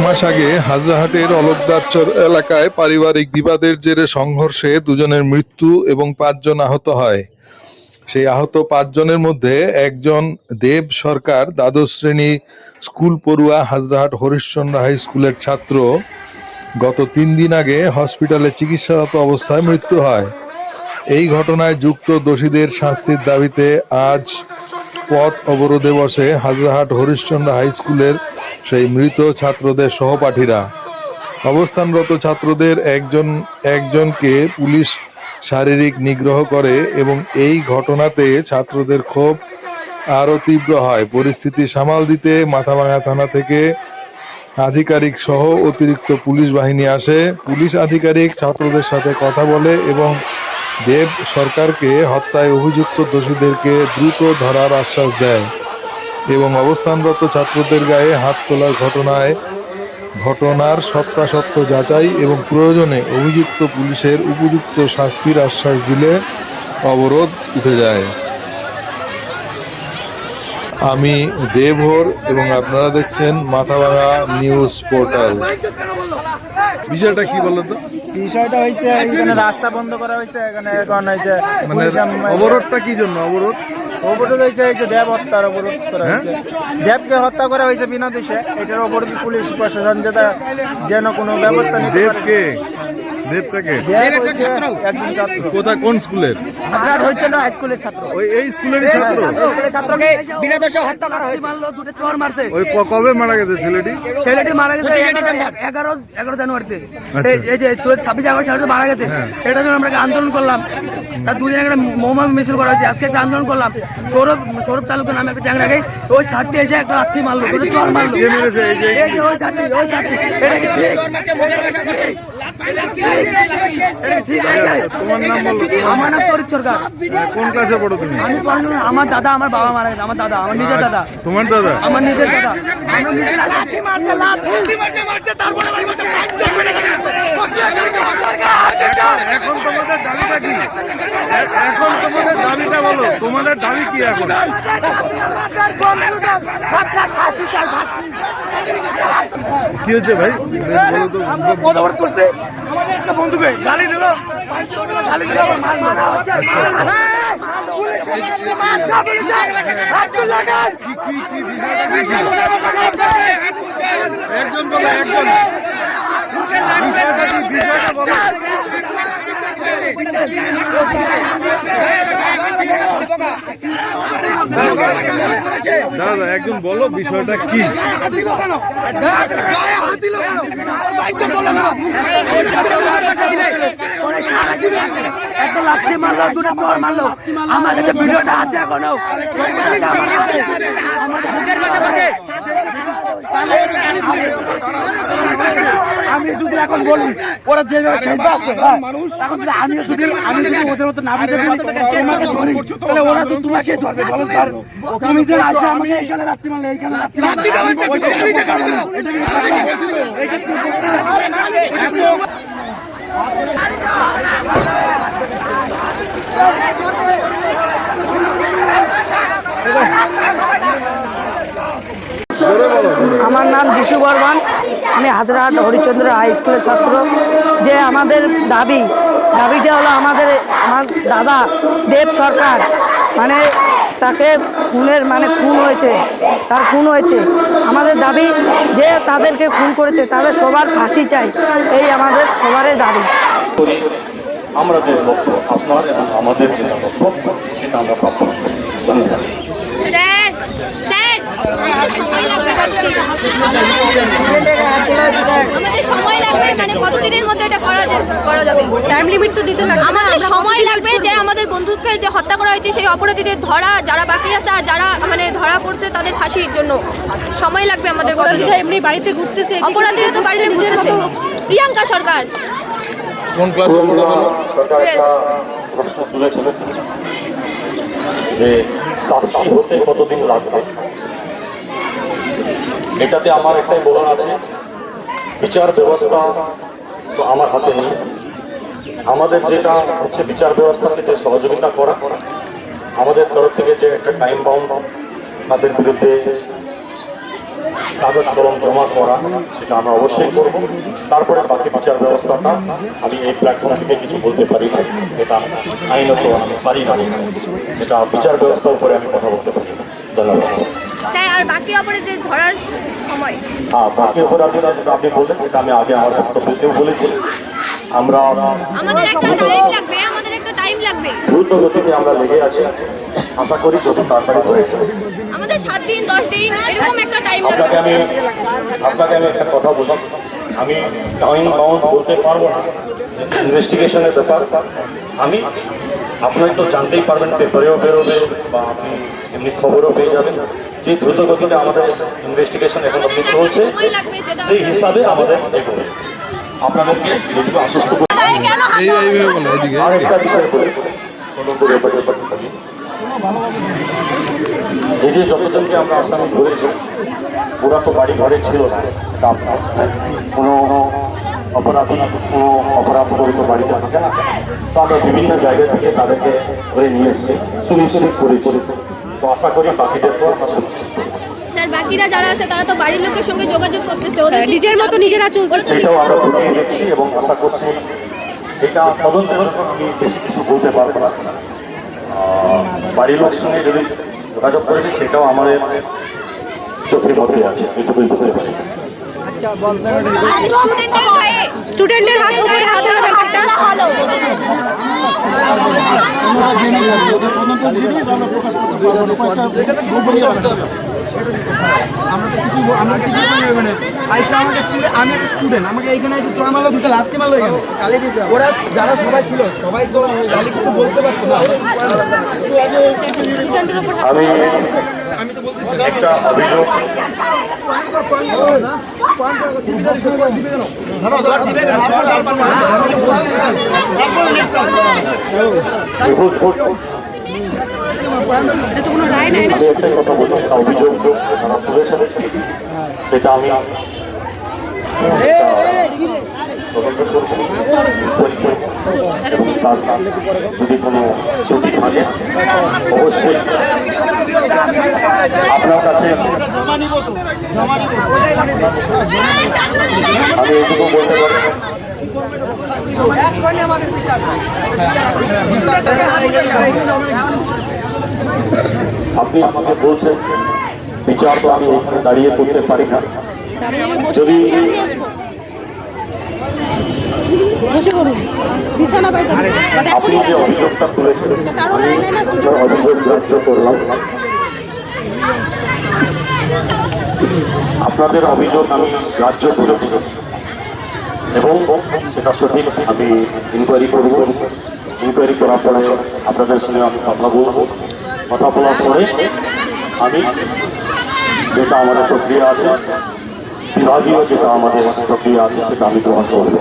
মাস আগে হাজরাহাটের অলকদারচর এলাকায় পারিবারিক বিবাদের জেরে সংঘর্ষে দুজনের মৃত্যু এবং ৫ জন আহত হয়। সেই আহত ৫ জনের মধ্যে একজন দেব সরকার দ্বাদশ শ্রেণী স্কুল পড়ুয়া হাজরাহাট হরিশ্চন্দ্র হাই স্কুলের ছাত্র। গত ৩ দিন আগে হসপিটালে চিকিৎসারত অবস্থায় মৃত্যু হয়। এই ঘটনায় যুক্ত দোষীদের শাস্তির দাবিতে আজ পথ অবরোধে বসে হাজরাহাট হরিশ্চন্দ্র হাই স্কুলের সেই মৃত ছাত্রদের সহপাঠীরা। অবস্থানরত ছাত্রদের একজনকে পুলিশ শারীরিক নিগ্রহ করে এবং এই ঘটনাতে ছাত্রদের ক্ষোভ আরও তীব্র হয়। পরিস্থিতি সামাল দিতে মাথাভাঙা থানা থেকে আধিকারিক সহ অতিরিক্ত পুলিশ বাহিনী আসে। পুলিশ আধিকারিক ছাত্রদের সাথে কথা বলে এবং দেব সরকারকে হত্যায় অভিযুক্ত দোষীদেরকে দ্রুত ধরার আশ্বাস দেয় এবং অবস্থানরত ছাত্রদের গায়ে হাত তোলার ঘটনার সত্যাসত্য যাচাই এবং প্রয়োজনে অভিযুক্ত পুলিশের উপযুক্ত শাস্তির আশ্বাস দিলে অবরোধ উঠে যায়। আমি দেবহর এবং আপনারা দেখছেন মাথাভাঙা নিউজ পোর্টাল। বিষয়টা কি বলতো? বিষয়টা হয়েছে এখানে রাস্তা বন্ধ করা হয়েছে, এখানে এখন হয়েছে মানে অবরোধটা কি জন্য অবরোধ হয়েছে এই যে দেব হত্যার অবরোধ করা হয়েছে। দেবকে হত্যা করা হয়েছে বিনা দোষে, এটার অবরোধ পুলিশ প্রশাসন যেন কোনো ব্যবস্থা নিতে পারে। দেবটাকে একজন ছাত্র। কোথায়, কোন স্কুলের? হাজরাহাট হরিশ্চন্দ্র হাই স্কুলের ছাত্র। ওই এই স্কুলেরই ছাত্র? ছাত্রকে বিনা দোষে হত্যা করা হয়েছে। মারলো, দুটো চোর মারছে। ওই কবে মারা গেছে ছেলেটি? ছেলেটি মারা গেছে 11 জানুয়ারিতে। এই যে 26 আগস্ট মারা গেছে, এটার জন্য আমরা আন্দোলন করলাম। তার দুদিন একটা মৌমামি মিছিল করা হয়েছে, আজকে একটা আন্দোলন করলাম। সৌরভ তালুকের নামে একটা চ্যাংড়াকে ওই ছাত্রী এসে একটা লাথি মারলো, দুটো চোর মারলো। ওই ছাত্রী এটা কি ঠিক? তোমার নাম বলো। আমার নাম তরিৎ সরকার। কোন ক্লাসে পড়ো তুমি? আমি পড়াশোনা, আমার দাদা, আমার বাবা মারা গেছে। আমার দাদা, আমার নিজের দাদা। তোমার দাদা? আমার নিজের দাদা। এখন তোমাদের দাবিটা কি? এখন তোমাদের দাবিটা বলো, তোমাদের দাবি কি এখন? কি হচ্ছে ভাই বলো তো? পদবর্ত করতে আমাদের একটা বন্ধুকে গালি দিল, একজন বলো, একজন বিষয়টা বলো। দাদা একজন বলো বিষয়টা কি? একটা লাঠি মারলো, দুটো চোর মারলো। আমার কাছে ভিডিওটা আছে এখনো। আমি যদি এখন বলি ওরা যেভাবে খেলতে আছে, এখন যদি আমি যদি ওদের মতো না বুঝে তোমাকে ধরি, তাহলে ওরা তো তোমাকে ধরবে। বলো স্যার, তুমি যে আছে আমাকে এইখানে রাত্রি মারলে, এইখানে রাত্রি আমার নাম যিশু বর্মন, আমি হাজরাহাট হরিশ্চন্দ্র হাই স্কুলের ছাত্র। যে আমাদের দাবিটা হলো আমার দাদা দেব সরকার, মানে তাকে খুন হয়েছে, তার খুন হয়েছে। আমাদের দাবি যে তাদেরকে খুন করেছে তাদের সবার ফাঁসি চাই, এই আমাদের সবারই দাবি। আমরা যে লক্ষ্য আপনার এবং আমাদের যেটা লক্ষ্য সেটা আমরা প্রাপ্ত করব। ধন্যবাদ। আমাদের সময় লাগবে, মানে কতদিনের মধ্যে এটা করা যাবে? টাইম লিমিট তো দিতে লাগবে। আমাদের সময় লাগবে যে আমাদের বন্ধুকে যে হত্যা করা হয়েছে সেই অপরাধীদের ধরা, যারা বাকি আছে আর যারা মানে ধরা পড়ছে তাদের ফাঁসির জন্য সময় লাগবে আমাদের। কতদিন? এমনি বাড়িতে ঘুরতেছে, অপরাধীরা তো বাড়িতে ঘুরতেছে। প্রিয়াঙ্কা সরকার কোন ক্লাসে পড়ো? প্রশ্ন তুলেছিলেন যে শাস্তি হতে কতদিন লাগবে। এটাতে আমার একটাই বলার আছে, বিচার ব্যবস্থা তো আমার হাতে নেই। আমাদের যেটা হচ্ছে বিচার ব্যবস্থাকে যে সহযোগিতা করা, আমাদের তরফ থেকে যে একটা টাইম বাউন্ড তাদের বিরুদ্ধে কাগজ কলম জমা করা সেটা আমরা অবশ্যই করব। তারপরে বাকি বিচার ব্যবস্থাটা আমি এই প্ল্যাটফর্ম থেকে কিছু বলতে পারি না, এটা আইনত আমি পারি না, এটা বিচার ব্যবস্থার উপরে আমি কথা বলতে পারি না। ধন্যবাদ। স্যার আর বাকি অপরাধীদের ধরার সময় হ্যাঁ, বাকি অপরাধীরা যেটা আপনি বললেন সেটা আমি আগে আমার বক্তব্যতেও বলেছি। আমরা আমাদের একটা টাইম লাগবে, আমাদের একটা টাইম লাগবে। দ্রুত গতিতে আমরা লেগে আছি, আশা করি যত তাড়াতাড়ি হয়েছে। আমাদের 7 দিন 10 দিন এরকম একটা টাইম আপনাকে লাগবে। আমি একটা কথা বলি, আমি টাইম বাউন্ড বলতে পারবো না, ইনভেস্টিগেশনের ব্যাপার। আমি আপনারা তো জানতেই পারবেন, পেপারেও বেরোবে বা আপনি এমনি খবরও পেয়ে যাবেন যে দ্রুত গতিতে আমাদের ইনভেস্টিগেশন এখন অবধি চলছে, সেই হিসাবে আমাদের এগোবে। আপনাদেরকে যেটুকু আশ্বস্ত করি। এইভাবে বলো, এদিকে আর একটা বিষয় বলি, এই যে যতজনকে আমরা আসামি ধরেছি ওরা তো বাড়ি ঘরে ছিল না, কোনো অপরাধী কোনো অপরাধ করে তো বাড়িতে থাকে না, তো আমরা বিভিন্ন জায়গা থেকে তাদেরকে ধরে নিয়ে এসেছি, সুনিশ্চিত করেছি। তো আশা করি বাকিদেরকেও আমরা সুনিশ্চিত করি। স্যার বাকিরা যারা আছে তারা তো বাড়ির লোকের সঙ্গে যোগাযোগ করতেছে, ওদের নিজের মতো নিজেরা চলতেছে। সেটাও আমরা খতিয়ে দেখছি এবং আশা করছি এটা তদন্তের উপর আমি বেশি কিছু বলতে পারবো না। বাড়ির লোক সঙ্গে যদি যোগাযোগ করেছে সেটাও আমাদের চোখের মধ্যে আছে, এটুকুই বলতে পারি। স্টুডেন্টের হাত উপরে হাত রাখা ভালো। আমি একটা স্টুডেন্ট, আমাকে এইখানে একটু চড়া মারলো, দুটো লাথি মারলো এখানে। ওরা যারা সবাই ছিল সবাই তো গালি কিছু বলতে পারতো না। আমি একটা অভিযোগ এটা তো কোনো রায় নাই না। আমি একটা কথা বলবো, একটা অভিযোগ যারা তুলেছেন সেটা আমি তদন্ত করবো, এবং তার যদি কোনো ত্রুটি থাকে অবশ্যই আপনার কাছে আমি এইটুকু বলতে পারি। আপনি আমাকে বলছেন বিচার তো আমি এখানে দাঁড়িয়ে করতে পারি না, যদি বসে করুন, বিছানা পাইতে আপনি যে অভিযোগটা তুলেছেন আমি আপনার অভিযোগ গ্রাহ্য করলাম। আপনাদের অভিযোগ আমি গ্রাহ্য করেছি এবং সেটা সঠিক আমি ইনকোয়ারি করব। ইনকোয়ারি করার পরে আপনাদের সঙ্গে আমি কথা বলবো, কথা বলার পরে আমি যেটা আমাদের প্রক্রিয়া আছে, বিভাগীয় যেটা আমাদের প্রক্রিয়া আছে সেটা আমি গ্রহণ করবো।